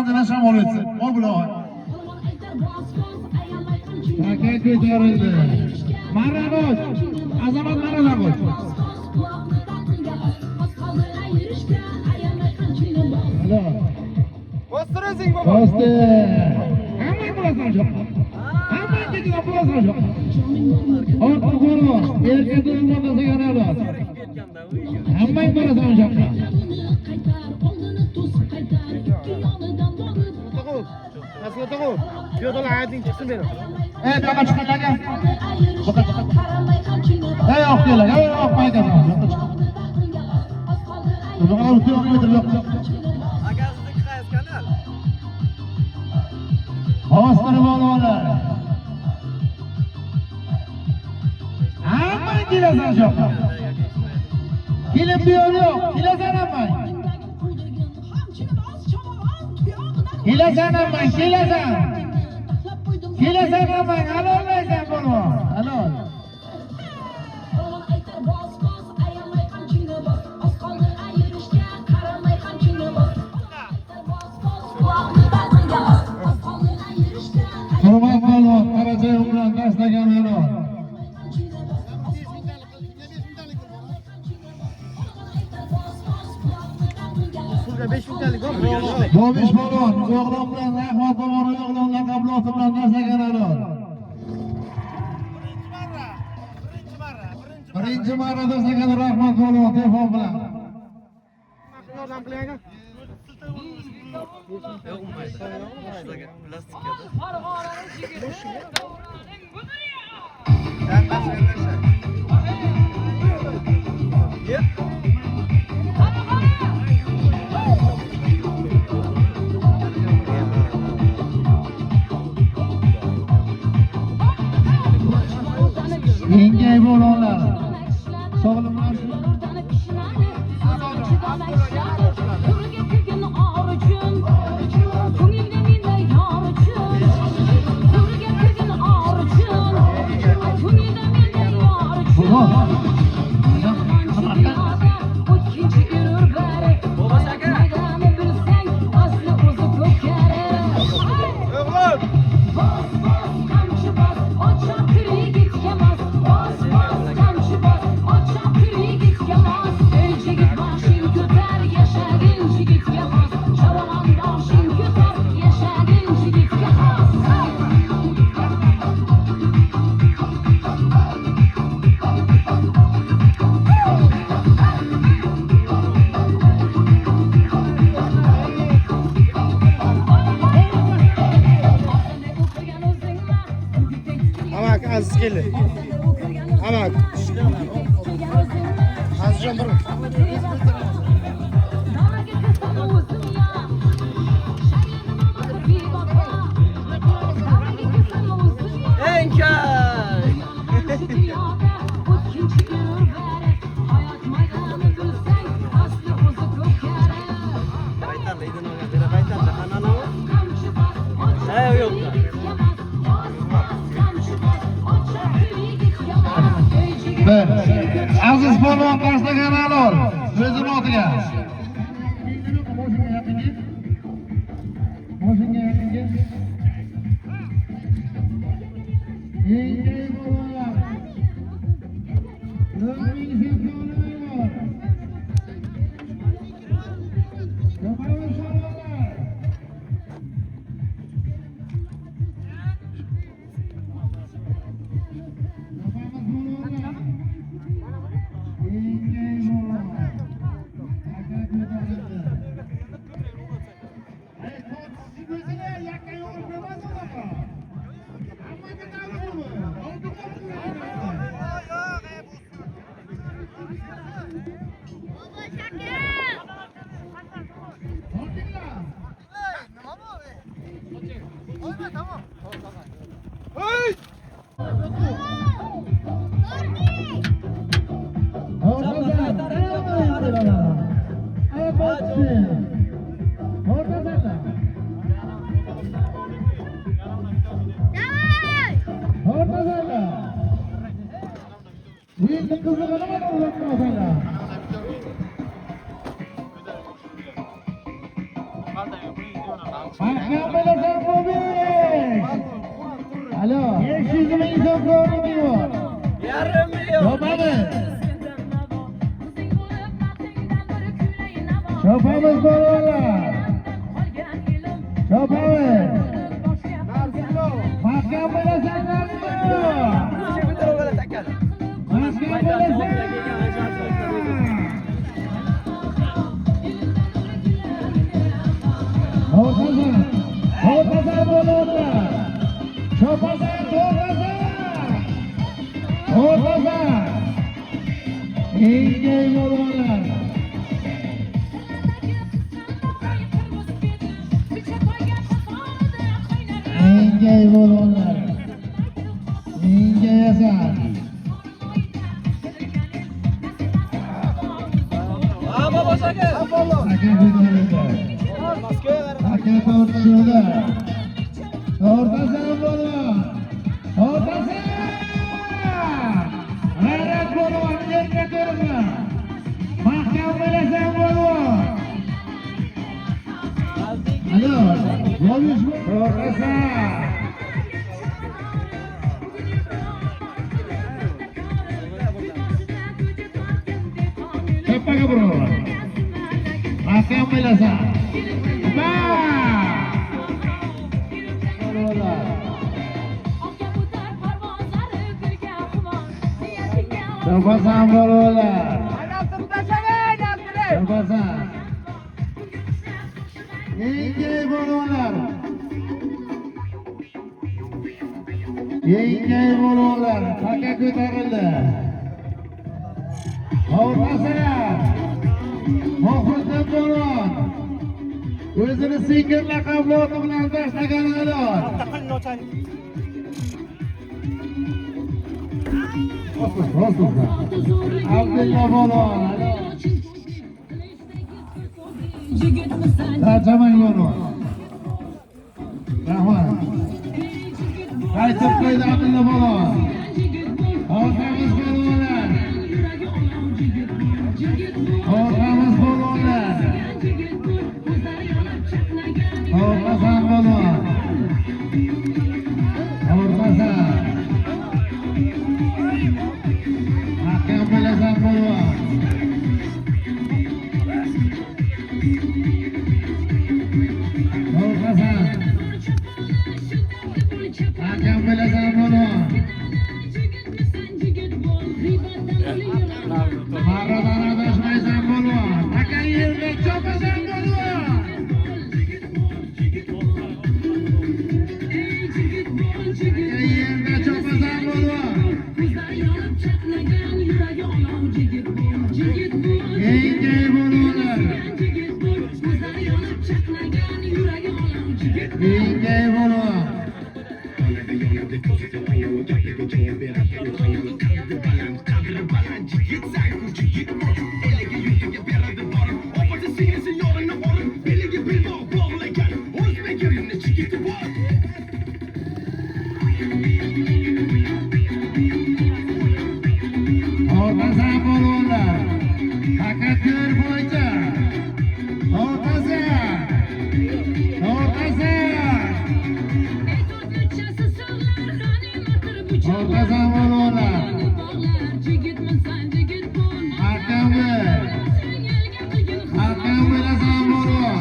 fazla şamol etsin. O bloğa. Paket ko'tarildi. Maradosh. Azamat Maradosh. Alo. Bostirasing baba. Bostir. Hamma bo'lasan shu. Hamma ketidan bo'lasan shu. Orqa qo'rg'o. Erkaklar o'rtasida ganado. Hamma bo'lasan shu. Nasıl otoqo? Piyodalar ayting chiqsin beri. Yo'qa chiqalarga. Yo'q kelar. Yo'q mayda. Yo'q olti kilometr yo'q. Agazlik qaysi kanal? Bostirib olinglar. Hamma kelasan shu. Kelib yo'q. Kelasan hamma. Kelasan hamma, kelasan. Kelasan hamma, alolmaysan buni. Alol. Hurmat polvon, Qarachay bilan tashlagan alol. Sulga 5 mingtalik bormi? Bobish polvon, o'g'lim bilan Rahmat polvon o'g'lim laqabloti bilan tashlagan alol. Birinchi marra tashlagan Rahmat polvon telefon bilan. Yordam qiling aka. Yengay bo'linglar. Sog'liqlar. Aziz keldi. Amak. Azizjon bir. Enkay. Aziz polvon tashlagan alol o'zini otiga. Moshinga yaqinga. Yengay polvonlar. O'zing sezganlar. Yo'qolib shalollar. Mahkam bilasan Bobek. Alo. 500 ming so'm ko'rimi yo'q. Yarim milyon. Chopamiz. Chopamiz bolalar. Chopamiz. Mahkam bilasan Necha bitta o'g'il takan. Mahkam bilasan. O'rtasan bolalar. Chopasan, o'rtasan. Engay bolalar. Engay bolalar. Engayasan. Ama boshqa. Aka ko'tarildi. Aka tortishuvda. O'rtasan bolalar. O'rtasan. G'ayrat bolalar, yerga turma. Mahkam bilasan bolalar. Alo, yo'lish o'rtasan. Kapaga bolalar. Mahkam bilasan. Bolalar. Chopasan bolalar. Chopasan. Engay bolalar. Engay bolalar. Aka ko'tarildi. O'rtasan. Muhriddin bo'lon. O'zini singil laqabloti bilan tashlagan ayol. Abdulla bo'lon. Tarjimang bo'lon. Rahmat. Qaytib qo'ydi Abdulla bo'lon. Orqamiz bo'lonlar. Orqamiz bo'lonlar. Orqasan bo'lon. Orqasan. Mahkam bilasan bo'lon. Orqasan. Mahkam bilasan bo'lon. Ma'radan adashmaysan bo'lon. Aka yerga chopasan bo'lon. Aka yerga chopasan bo'lon. Engay bo'lonlar. Engay bo'lon. Ortasan bo'lonlar. Takatur bo'yicha. Ortasan. Ortasan. Ortasan bo'lonlar. Hakamni. Hakam bilasan bo'lon.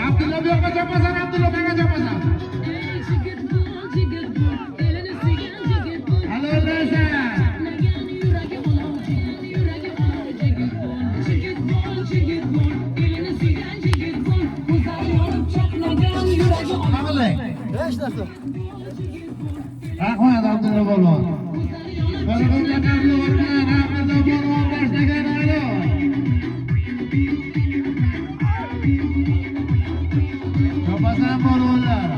Abdulla bu yoqqa chopasan, Abdulla bu yoqqa chopasan. Rahmat Abdulla bo'lon. Qarag'anda qabli o'rgan, Abdulla bo'lon boshlagan ayol. Chopasan bo'lonlar.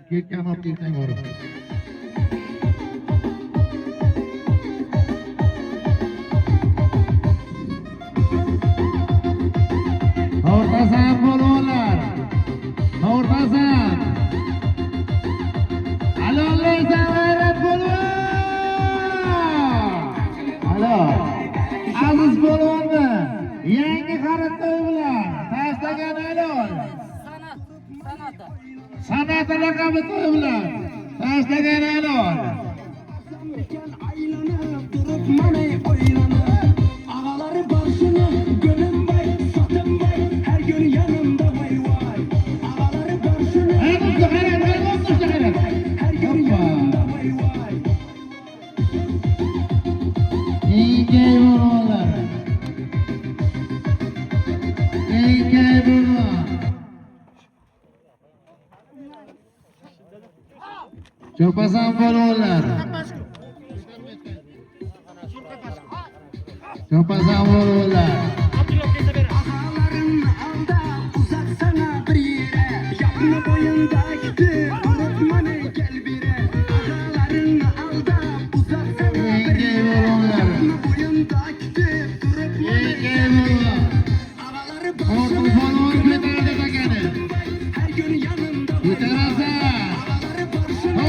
Ketgan olib ketang borib. O'rtasan bo'lonlar. O'rtasan. Alo. Aziz polvonni yangi xaridlar bilan tashlagan ayol. San'at laqabi to'y bilan tashlagan ayol. Ağaları başını gönlüm var, satım var, her gün yanımda vay vay. Ağaları başını her gün yanımda vay vay. İyi bunlar. İyi bunlar. Cho'pasan polvonlar. Cho'pasan polvonlar. Ağaların alda uzatsana bir yere. Yapma boyunda gitti, unutma ne gel bire. Ağaların alda uzatsana bir yere. Yapma boyunda gitti, durupma ne gel bire. Ağaları başını her gün yanımda vay vay. Ağaları başını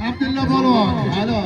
Abdulla polvon, alo.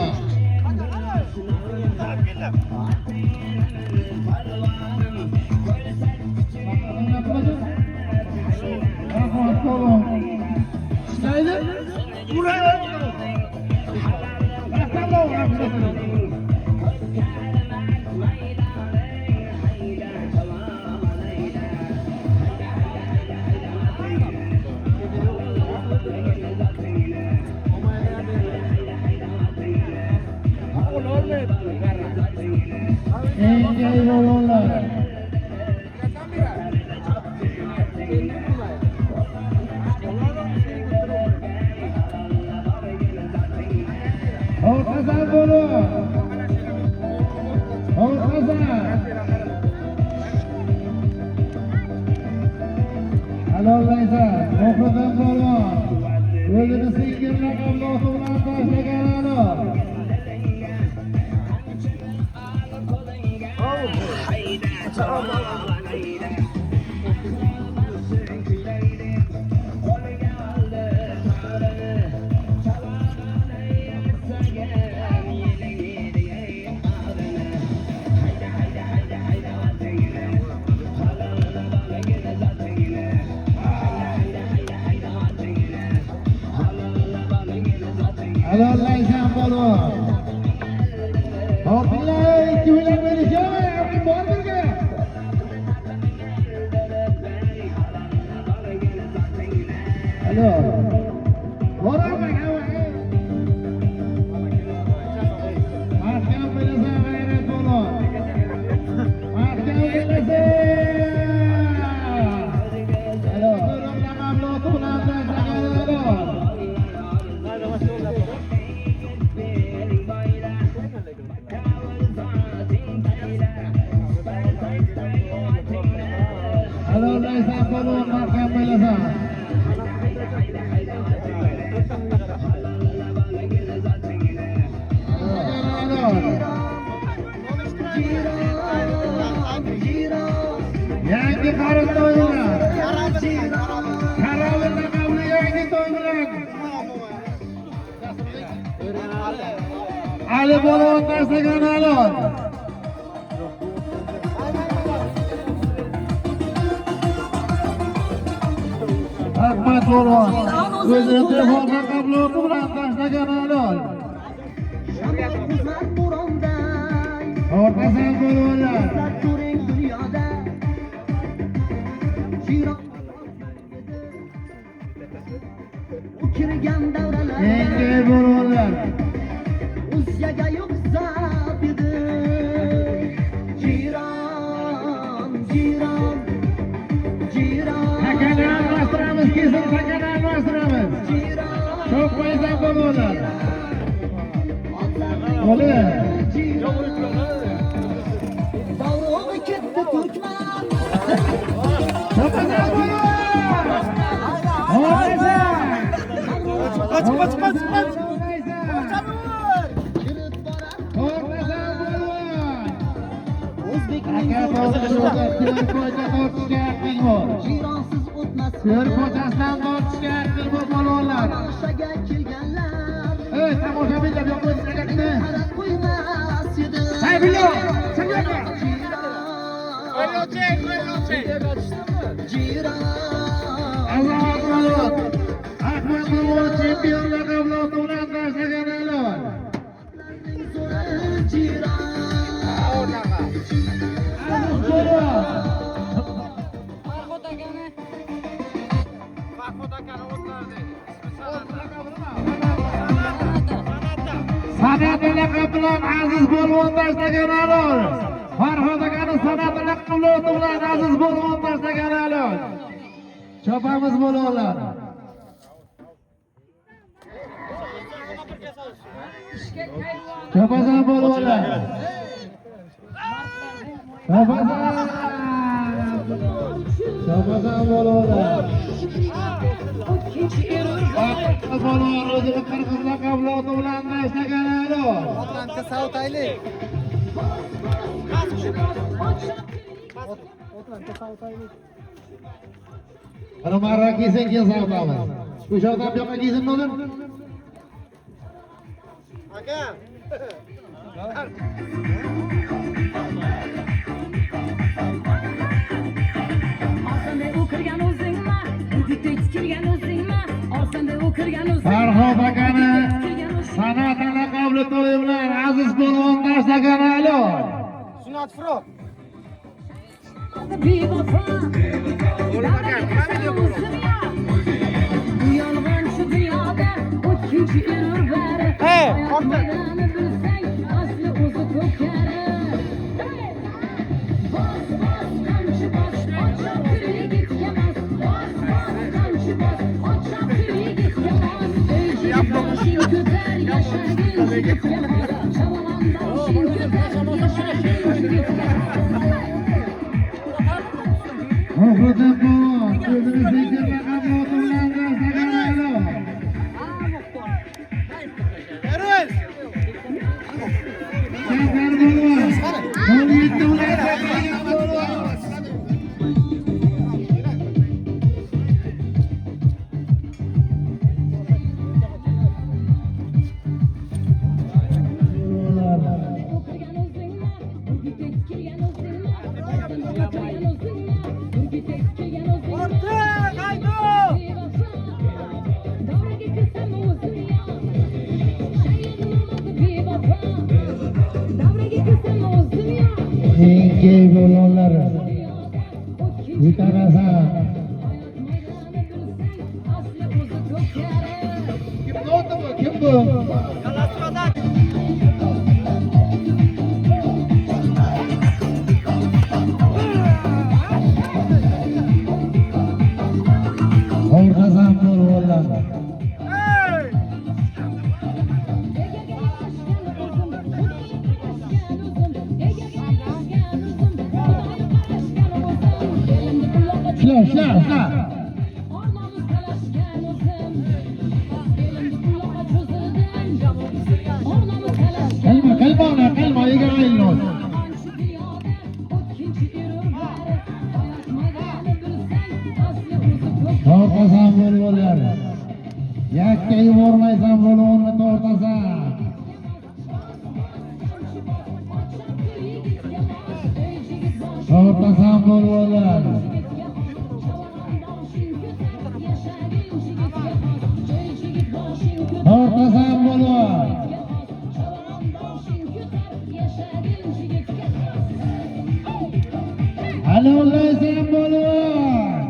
Yangi xaridlar bilan Karavil laqabli yangi to'y bilan Ali polvon tashlagan ayol. Ahmad polvon o'zini telefon raqamli bilan tashlagan ayol. O'rtasan polvonlar. Yangi polvonlar. Uzyaga yoksa bidi Ciran, ciran, ciran Takani almashtiramiz, kesin takani almashtiramiz. Çok paysan polvonlar. Ola. Davroğu gitti Türkmen chiqma, chiqma, chiqma. To'rtasan bo'lib. Aka tortishga haqqing bor. Jironsiz o'tmas Ko'r ko'chasidan tortishga haqqing bor polvonlar. tomoshaga kelganlar Ey, tomoshabinlar yo'q bo'lsa qarab qo'ymas edi. Hay bilo, sen yo'qmi? Jiron Alloh akbar. Ahmad polvon chempionlar qavloti bilan tashlagan ayol. San'at laqabi bilan aziz polvon tashlagan ayol. Farhod akani san'at laqabi bilan aziz polvon tashlagan ayol. Chopamiz polvonlar. Chopasan polvonlar. Chopasan polvonlar. Polvon o'zini qirg'iz laqabloti bilan tashlagan ayol. Otlanka savtaylik. Ana marra kiysin keyin savtamiz. O'sha odam bu yoqqa kiysin o'lim. Aka. Farhod akani san'at laqabli to'yi bilan aziz polvon tashlagan ayol. Sunat Furot. Hey, orta. Muhriddin polvon o'zini sekin laqabloti bilan tashlagan ayol. Erol. Sardar polvon. Qo'l yetti bilan tashlagan polvon. Key polvonlar. Yutarasan. Kim bu? Orqasan polvonlar. Shla. Kalma, yegalayın. Tortasan polvonlar. Yakka yubormaysan polvonni tortasan. Tortasan polvonlar. Tortasan polvon. Alollaysan polvon.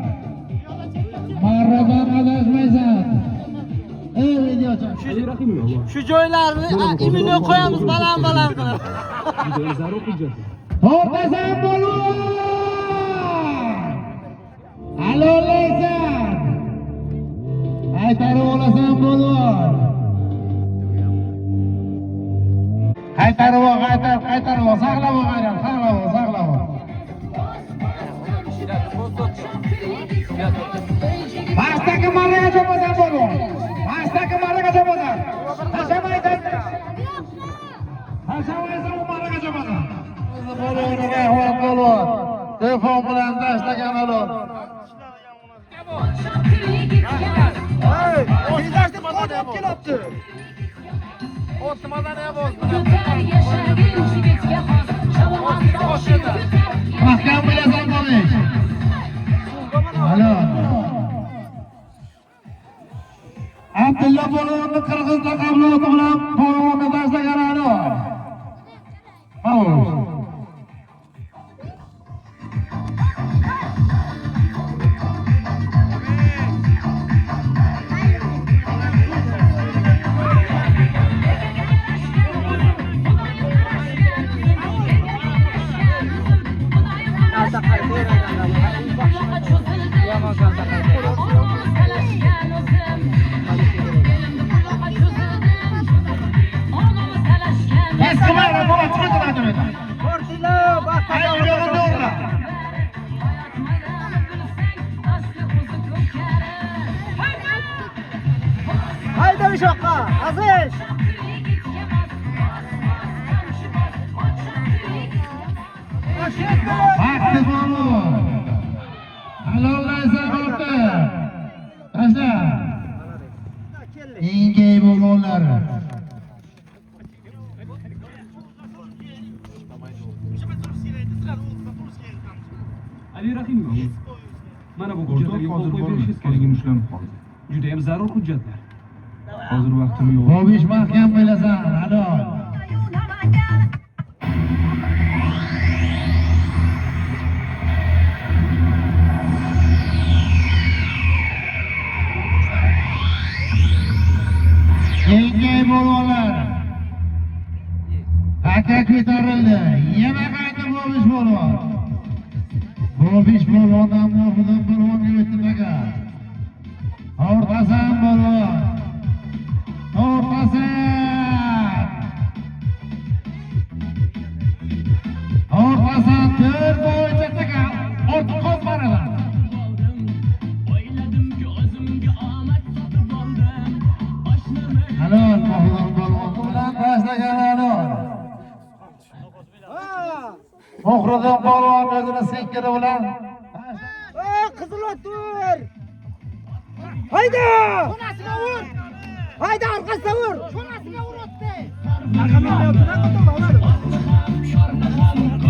Marradan adashmaysan. Ey videochi. Shu joylarni imini qo'yamiz baland qilib. Tortasan polvon. Alollaysan. Qaytarib olasan polvon. Qaytarib ol, saqlab ol, saqlab ol. Pastdagi marraga chopasan polvon. Pastdagi marraga ahvol bo'lib. Telefon bilan tashlagan olib. Mahkam bilasan bo'lish. Alo. Abdulla Bo'lovni Qirg'izda qabloti bilan Bo'lovni tashlagan alo. Haydi uşakka, Aziz! Vaqti bo'lib. Halollaysan o'rta. Tashla. Engay bo'lganlar. Ali Rahimov. Mana bu hujjatlarga qo'l qo'yib berishingiz kerakligini ushlanib qoldi. Juda ham zarur hujjatlar. Hozir vaqtim yo'q. Bobish mahkam bilasan, halol. Engay bo'lganlar. Aka ko'tarildi. Yana qayta bobish bo'lib. Bobish bo'lgandan muhimdan bo'lgan o'tmaga. O'rtasan bo'lgan. Ortasan 4 bo'yicha taqa. Orta qolmaralar. Halol bo'lgan bilan tashlagan halol. Muhriddin polvon o'zini sekkiri bilan Qizil o'tur! Hayda! Shonasiga ur! Hayda, orqasiga ur! Shonasiga ur o'tdi!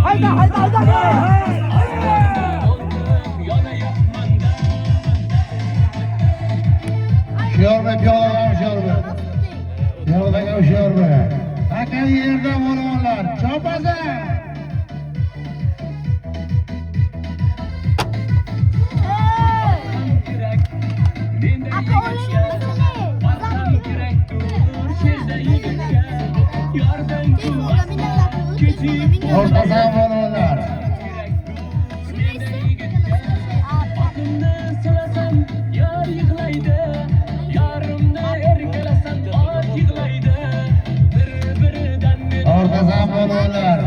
Hayda, hayda, hayda! Şorbe piyodaga şorbe. Piyodaga şorbe. Aka yerda bo'lganlar, chopaza. Ortasan bo'lganlar. Ortasan bo'lganlar.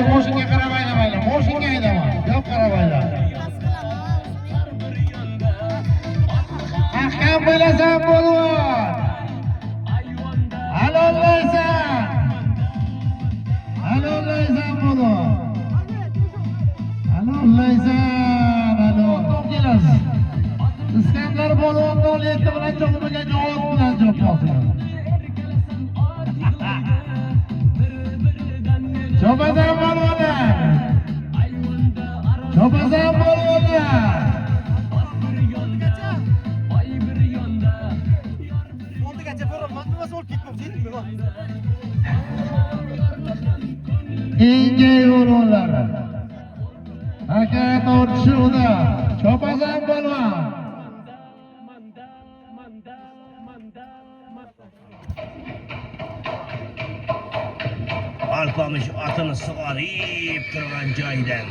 Moshinga qaramaylar, moshinga haydama. Yo'q qaramaylar. Mahkam bilasan bo'lgan. Halollaysan. Halollaysan bo'lgan. Halollaysan, halol. Kelasiz. İskandar bo'lgan 17 bilan cho'qmagan javob bilan javob. Chopasan bo'lganlar. Chopasan bo'lganlar. Engay bo'lganlar. Aka tortishuvda chopasan bo'lgan. Alpamış atını sığarıp durgan joydan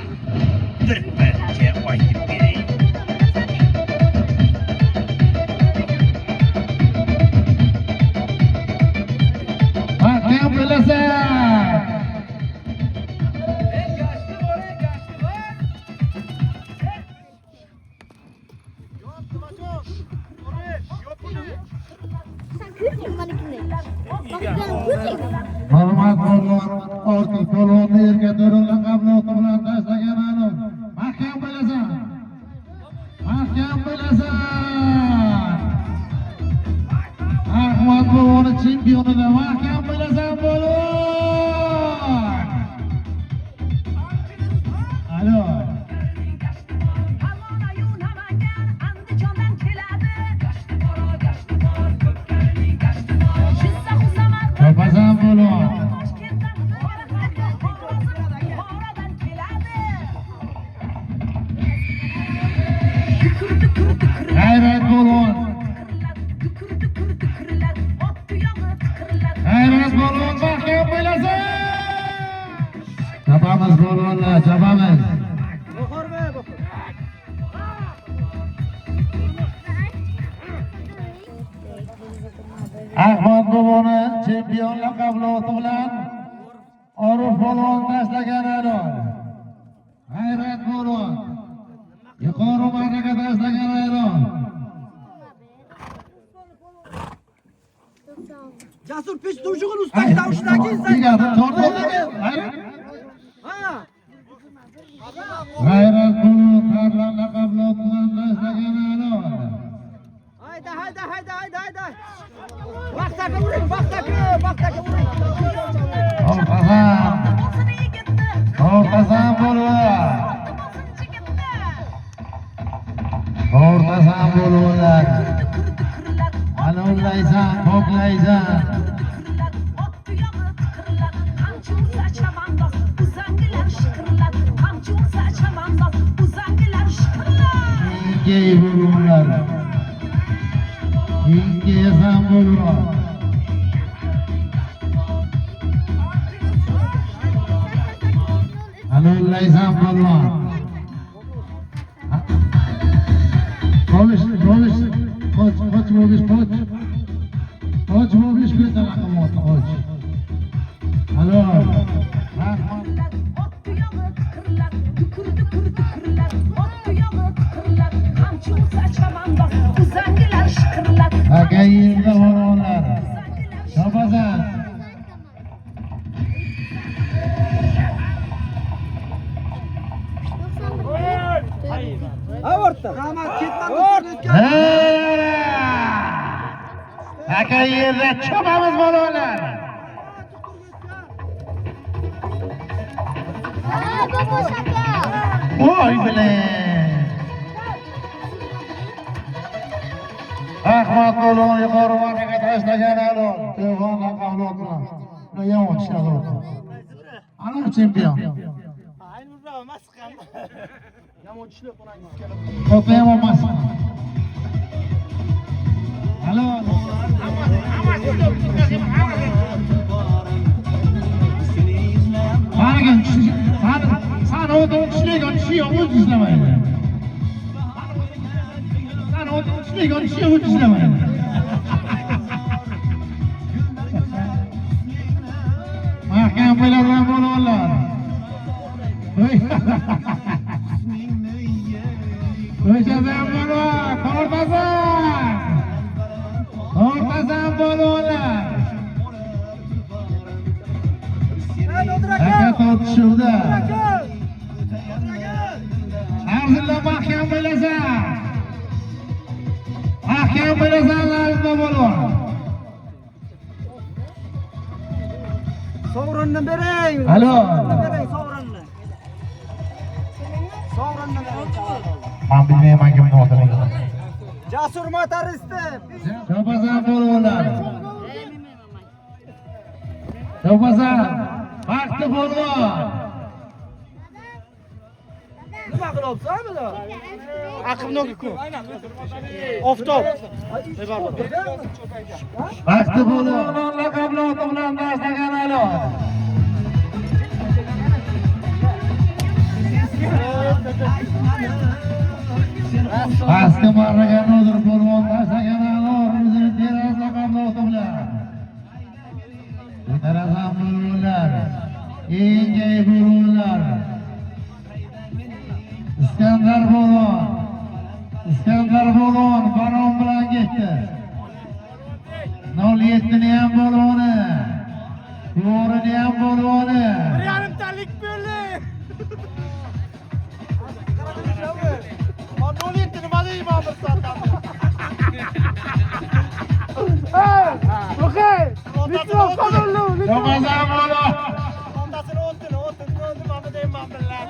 bir parça aytib bereyim. Mahkam bilasan. Hurmat bo'lgan ortiq to'lovni yerga to'rilgan qabloti bilan tashlagan aniq. Mahkam bo'lasan. Mahkam bo'lasan. Ahmad bo'lgan chempionida mahkam bo'lasan bo'lgan. Alo. To'pasan bo'lgan. G'ayrat bo'lgan. G'ayrat bo'lgan mahkam bo'lasan. Chapamiz bo'lganlar, chapamiz. Ahmad Boboni chempionlar qabloti bilan Orif polvon tashlagan ayol. G'ayrat polvon. Yuqori marraga tashlagan ayol. Jasur peshtovchug'ini ustaki davushdagi G'ayrat polvon qablonlar qabloti bilan tashlagan ayol. hayda. Vaqtaki uring, vaqtaki uring. Ortasan bo'lgan. Ortasan bo'lgan. Alollaysan, toplaysan. Ingey bo'lganlar. Ingeysan bo'lgan. Alollaysan bo'lgan. Polis, poch mobish, poch. Poch mobish ko'ta raqamot, poch. Alo. Akayinda bo'lganlar. Topasan. Akayinda chopamiz bo'lganlar. Voy bilan. Ahmad bo'lgan yuqori marraga tashlagan ayol. To'g'on qablot bilan. Yomon ishlar. Ana chempion. Ko'payam olmas. Alo. Qaragan, sana o'zing ishlaygan ishi yo'q, o'z ishlamaydi. Sana o'zing ishlaygan ishi yo'q, o'z ishlamaydi. Mahkam bo'lasan bo'lganlar. O'shadan bo'lgan, Ortasan bo'lganlar. Aka tortishuvda. Arzilla mahkam bo'lasan. Mahkam bo'lasan, arzilla bo'lgan. Sovrinni bering. Alo. Bering sovrinni. Sovrinni bering. Men bilmayman kimni otini. Jasur motoristi. Topasan bo'lganlar. Topasan. Vaqti bo'lgan. Nima qilyapsan bular? Aqibnoku. Oftob. Vaqti bo'lgan laqabloti bilan tashlagan ayol. Pastga marraga nodir polvon tashlagan ayol o'zini teras laqabloti bilan. Tarasan bo'lganlar. Engay bo'lganlar. İskandar Bolon baron bilan ketdi. 07 ni ham boloni. Chopazan bo'lib. Ondasini o'tdini nima deyman billar.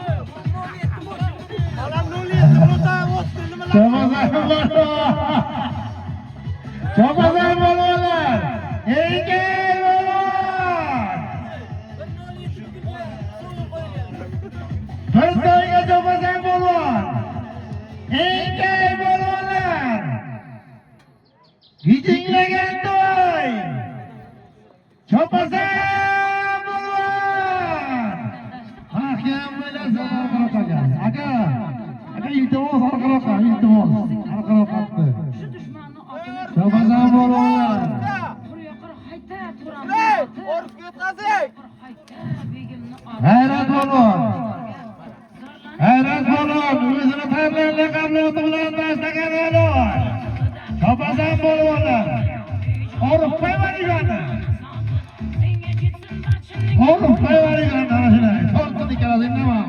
Mana 07 o'tdan o'tdi nimalar. Chopazan bo'lib. Chopazan bo'lib. Engel bo'lib. Bir to'yga chopazan bo'lib. Engel bo'lib. Gidinglagan to'y. Chopazan bo'lib. Mahkam bilasan orqaroqqa. Aka iltimos orqaroqqa, iltimos. Orqaroqqa. Chopazan bo'lib. Hayrat bo'lib. Hayrat bo'lib. O'zini tanlagan qabliyati bilan boshlagan ayol. Chopazan bo'lib. Orif qo'ymadigani. Orif qo'ymadigani mana shunday. To'rtni ikkalasi nima?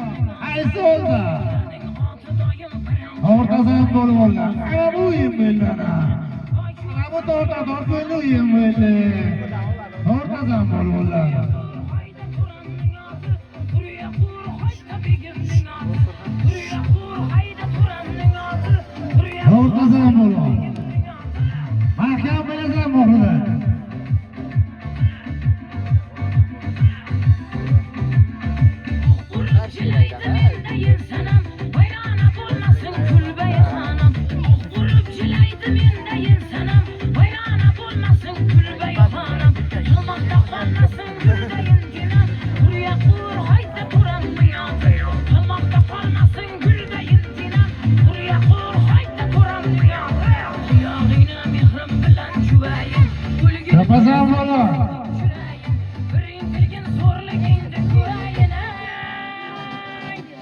Qaysi oldi? O'rtasan bo'lib oldi. Ana bu o'yin bo'ldi ana. Ana bu to'rtta bo'ldi o'yin bo'ldi. O'rtasan bo'lib oldi. O'rtasan bo'lib oldi. Mahkam bilasan bo'ldi. Chopazan bo'lib.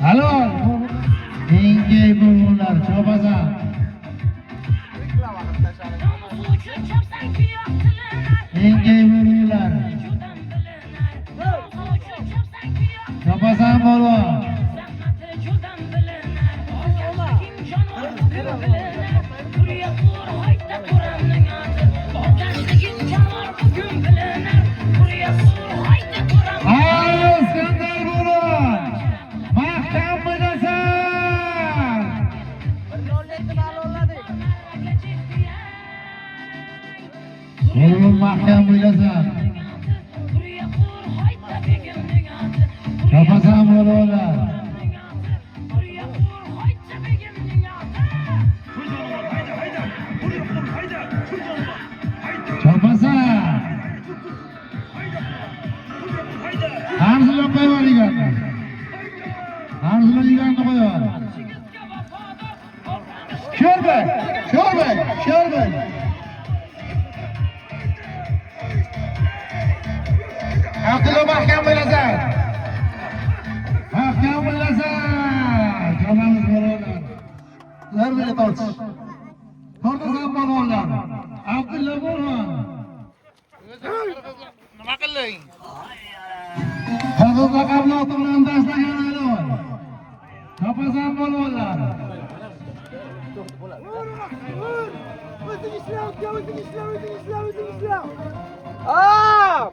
Alo. Engey bo'lurlar Chopazan. Engey bo'lurlar. Chopazan bo'lib. Iskandar bo'lib. Mahkam bilasan. Bo'lib mahkam bilasan. Chopazan bo'lib. Chopazan. Arzulab qo'yadigan. Arzulaganni qo'yar. Sho'rbek. Aqli mahkam bilasan. Mahkam bilasan. Jonamiz bo'ladi. Ular bilan tortish. Tortasan bo'lganlar. Aqli bo'lgan. Nima qilding? Hazır qabliyati bilan tashlagan ayol. Chopazan bo'lganlar. O'zing ishla.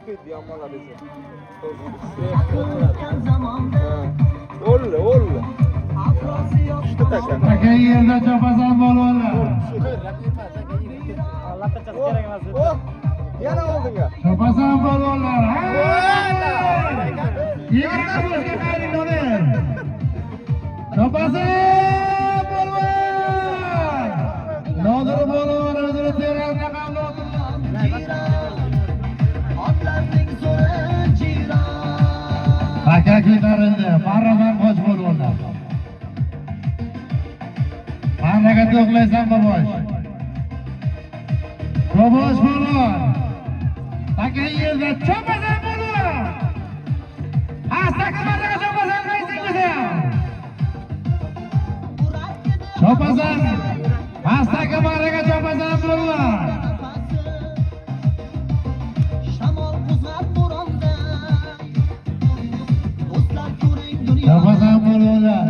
Pit yomonlar desa. O'lla. Shtu taka. Taka yerda chopazan bo'lganlar. Allaqachasi kerak emas. Yana oldinga. Chopazan bo'lganlar. Yigirma boshga qayring nomer. Chopazan bo'lgan. Nodir bo'lgan o'zini teran raqamlari. Taka ko'tarildi. Marhamat qoch bo'ldi. Qanaqa to'qlaysan bobosh? Bobosh bo'lgan. Taka yerda Chopazan bo'lgan. Astaka marraga Chopazan qaysingiz? Chopazan. Astaka marraga Chopazan bo'lgan. Chopazan bo'lgan.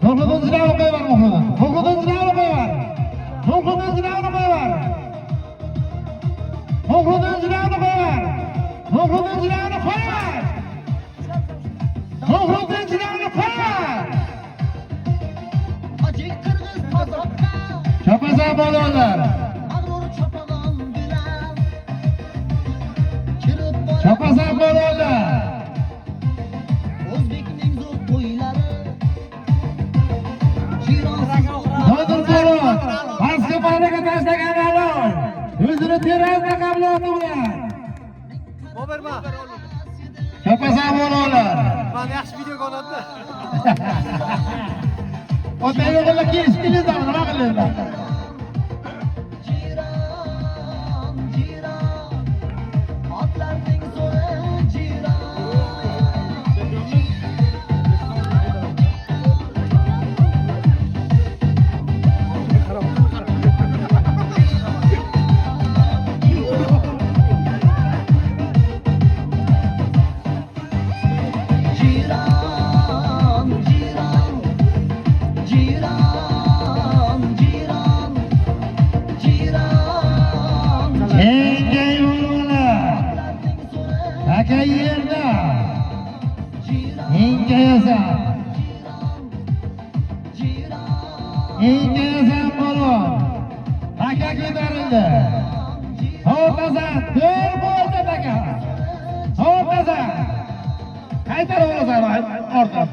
Muhudun silahını koyuver Muhudun. Muhudun silahını koyuver. Muhudun silahını koyuver. Muhudun silahını koyuver. Muhudun silahını koyuver. Muhudun silahını koyuver. Acı kırgız pazarda Çapasa bolonlar. Ağrur çapağın bilen Kirip boya Çapasa bolonlar. O'zbekning zo'r to'ylari Jironsiz Nodir bolon. Pastga paniga tashlagan ayol. O'zini terazda qabloti bilan. Oberma. Çapasa bolonlar. Mana yaxshi videoga oladi. Otaga qo'lga kelishdingizmi? Nima qilyapsiz? Jiron, jiron Otlarning zo'ri jiron Jiron, jiron Jiron, jiron Jiron Engay bolonlar. Aka yerda. Engayasan. Engayasan bolon. Aka ko'tarildi. Ho'pasan, to'rt bo'ldi aka. Ho'pasan. Qaytarib olasan orqa.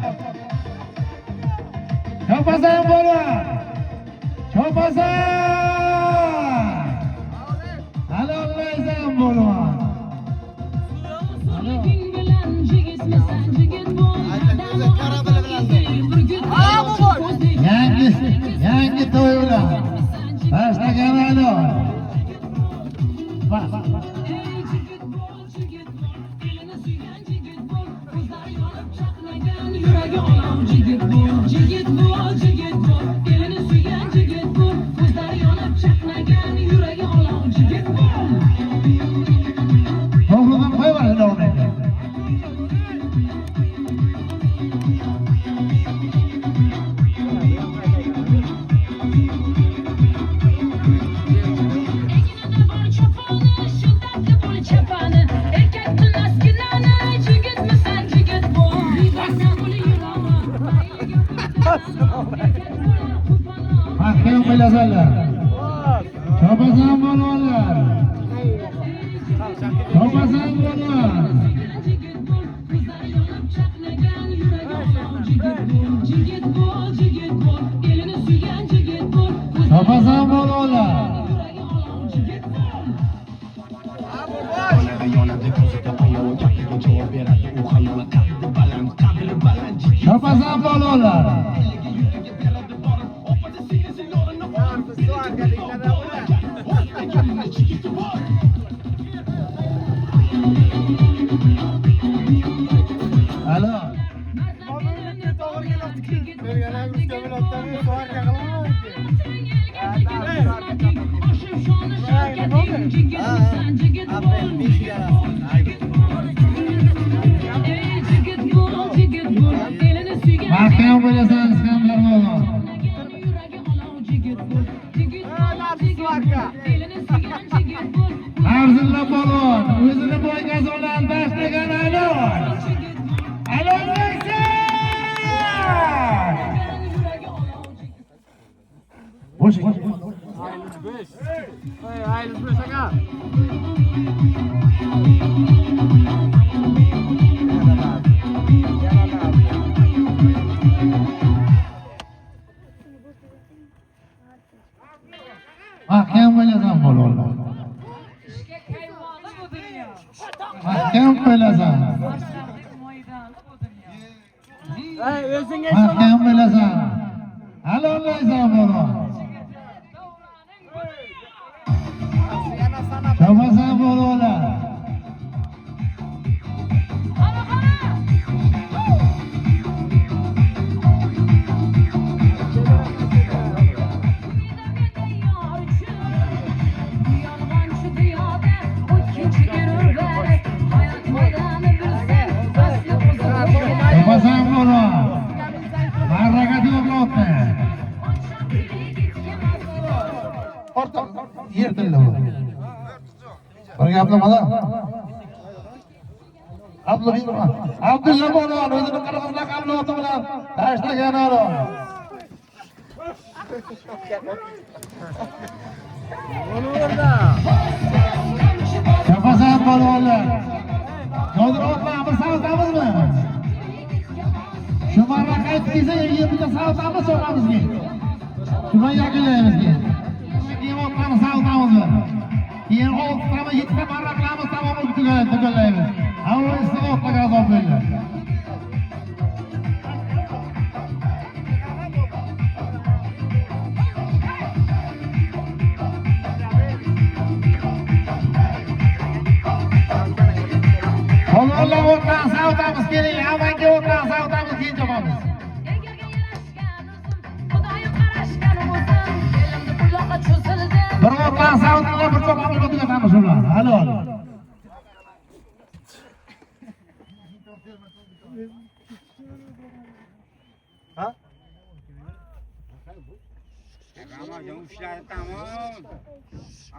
Chopasan bolon. Chopasan. Alollaysan bolon. Yangi to'y bilan. Tashlagan ayol. Yuragi olov jigit bo'l, jigit bo'l, jigit bo'l. Elini suygan jigit bo'l, ko'zlari yonib chaqnagan yuragi olov jigit bo'l. To'g'ridan qo'yib olmaydi. Egnida bor choponi, shiddatli bo'l chapani. Erkak qilmas ginani, jigitmisan jigit bo'l. Ribasi bo'l yurog'i. Mahkam qo'yasanlar. Chopasan bolonlar. Chopasan bolon. Jigit bo'l, ko'zlari yonib chaqnagan yuragi olov jigit bo'l, jigit bo'l, jigit bo'l. Elini suygan jigit bo'l, Chopasan bolonlar. yuragi olov jigit bo'l. Chopasan bolonlar. Alo. Mahkam bo'lasan, Iskandar bolon. Arzilla bolon, o'zini bo'ygasi bilan tashlagan ayol. Alollaysan! Bosh. Mahkam bo'lasan bolonlar. Mahkam bo'lasan. Mahkam bo'lasan. Alollaysan bolon. Chopasan bolonlar. Chopasan bolon. Marraga yo'q gaplamada. Abdulla Bonon o'zini qirg'iz laqabli oti bilan tashlagan o'g'il. Shafasat polvonlar. Hozir otlarni savdamizmi? Shu marra qaytib kelsa, bitta savdamiz so'ramizga. Shuni yakunlaymizga. Keyin otlarni savdamizmi? Keyin 6 ta 7 ta marra qilamiz, tamom tugallaymiz. Avval istiqoqqa azob beringlar. Polvonlar o'tdan savdamiz keling, avvalgi o'tdan savdamiz keyin chopamiz. Bir o'tdan savdamiz, bir chopamiz, tugatamiz ular. Halol. Ama yumuşlar tamam.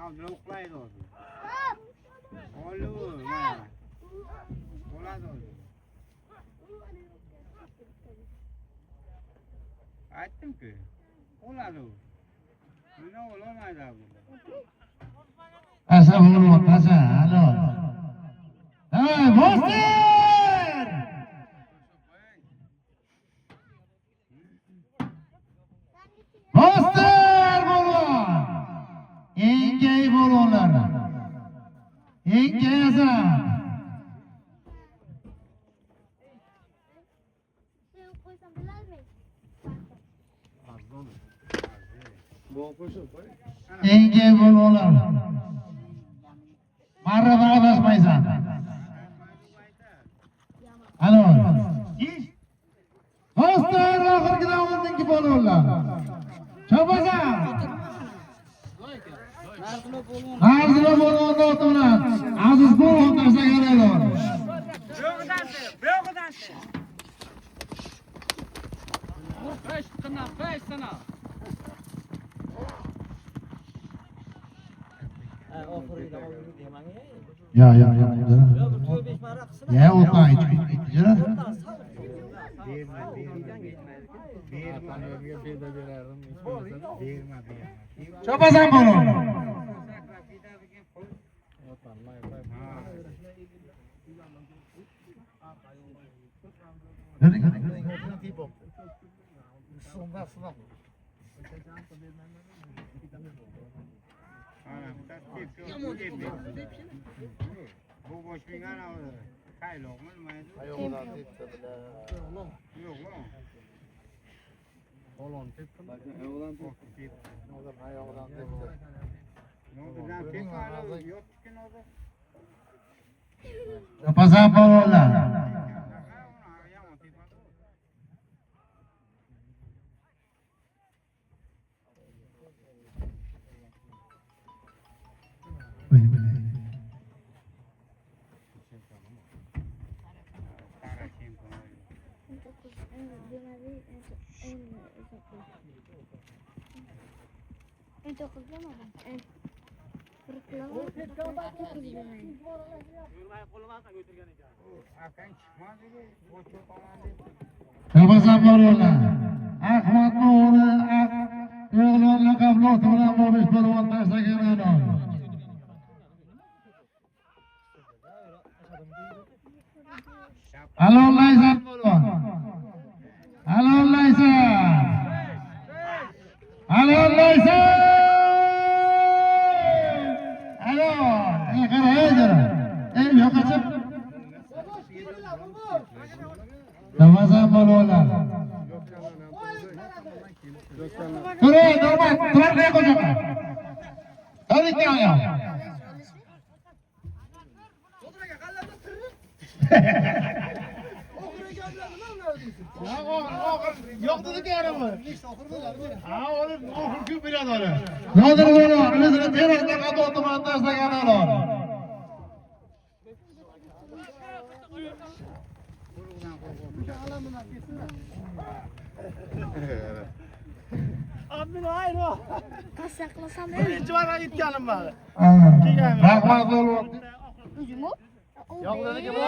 Al loklaydı oldu. Olur. Oladı oldu. Açtım ki. Oladı. Ne olamaydı abi. Asa bo'lib, asa, halol. Hey, Boster! Boster bo'lib. Engay bo'linglar. Engay asa. Engay bo'linglar. Marra adashmaysan. Halol. Boster oxirgi davrindagi bo'linglar. Chopasan. Arzula bo'lganda oti bilan aziz bo'lib tashlagan edim. Ya. Ya o'tdan ichib. Chopasan bo'linglar. Bu boş bir gana oldu. Kaylok mu? Yok mu? Olan tepki. Olan tepki. Ne oldu lan? Tepki var. Yok ki ne oldu? Chopasan bo'linglar. Chopasan bo'linglar. Ahmadning o'g'li o'g'lon laqabli oti bilan Bobish polvon tashlagan edim. Halollaysan polvon. Halollaysan. Halollaysan. Halol. Qara jara. Yo'qa chiq. Chopasan bo'linglar. Turun, normal, turun ne kocaman. Hadi gel ya. Yok dedik ya araba. Ha oğlum okur kim biraz öyle. Nodir bo'lib, o'zini terasga qadot bilan tashlagan halol. Abdullah hayır o. Tasdiqlasam Birinchi bor aytganim bor. Rahmat bo'lyapti. Üzümü? Yo'q dediki bu.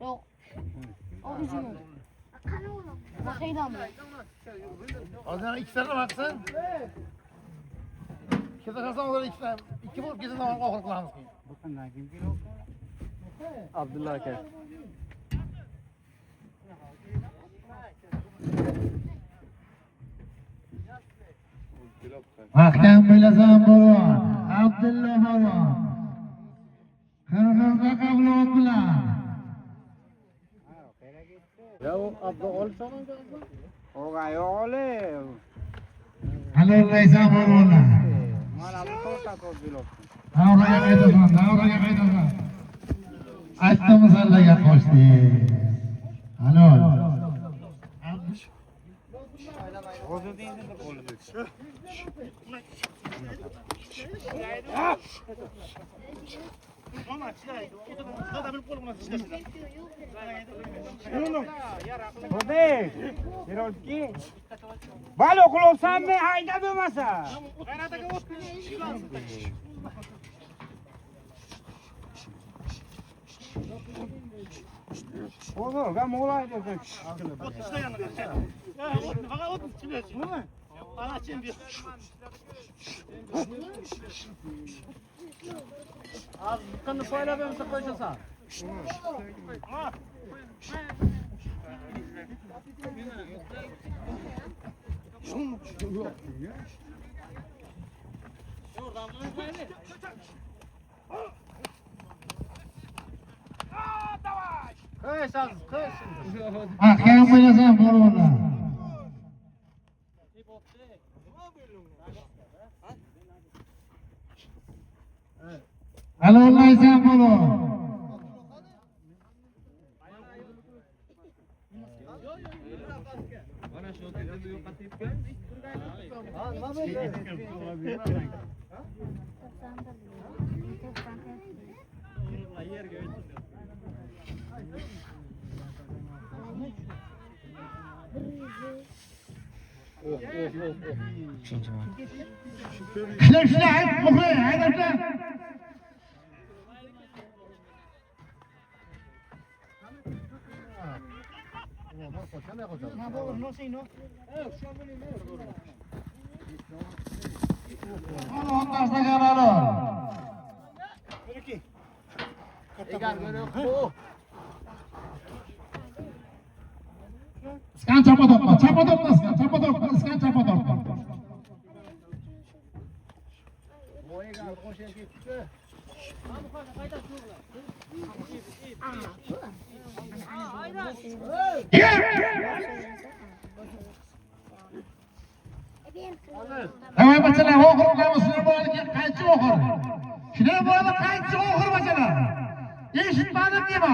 Yok. O üzümü. Bakaydan mı? Hozir ikkitani baksın. Ikkita qilsam ular ikkita. Ikki bo'lib ketsa tamom oxir qilamiz keyin. Bu qanday kim kelyapti? Abdulla aka. Mahkam bo'lasan bo'lgan. Abdulla bo'lgan. Qirg'iz laqablar bilan. Ya o Abdulla olsana. Oga yo'qli. Halollaysan bo'lgan. Mana bu to'rtta qo'ydilar. Davraga qaytasan. Aytdim sallaga qo'shdi. Halol. Hozir endi qo'lida. Mama, chiday. To'da bilib qo'lga chiqasizlar. Xo'day, Yerolki. Balo qilolsanmi, hayda bo'lmasa. G'ayrataga o't O'g'il, ham o'laydi. O't ishlaganlar. Faqat o't chiqyapti. Ana chin bir. Az qanday soylab emsa qo'yshasan. Mahkam bo'lasan bo'lgan. Halollaysan bo'lgan. Shuna ayt, o'qi, haydablar. Mana o'rtasida qaror. Iskan chapadoppa, iskan chapadoppa. Davay bachalar, oxir qilamiz. Shular bo'ladi, qaychi oxir. Shular bo'ladi, qaychi oxir bachalar. Eshitmadim nima?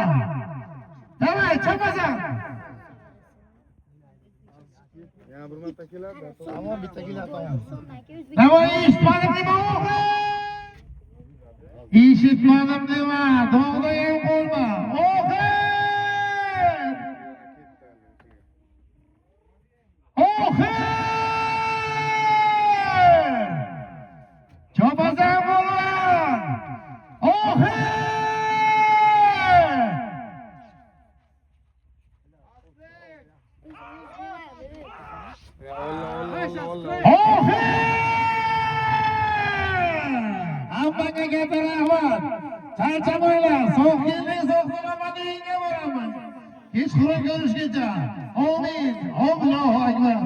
Davay, chapasan. Ya bir marta keladi. Tamam, bitta keladi, tamam. Davay, eshitmadim nima oxir? Eshitmadim nima? Dog'da ham qolma. Oxir! Oxir! Chopazan bo'lgan! Oxir! Oxir! Hammaga katta rahmat. Charchamanglar, so'qinlik so'qsalamadingga boraman. Hech qurol ko'rishgacha. Amin. Allohu akbar.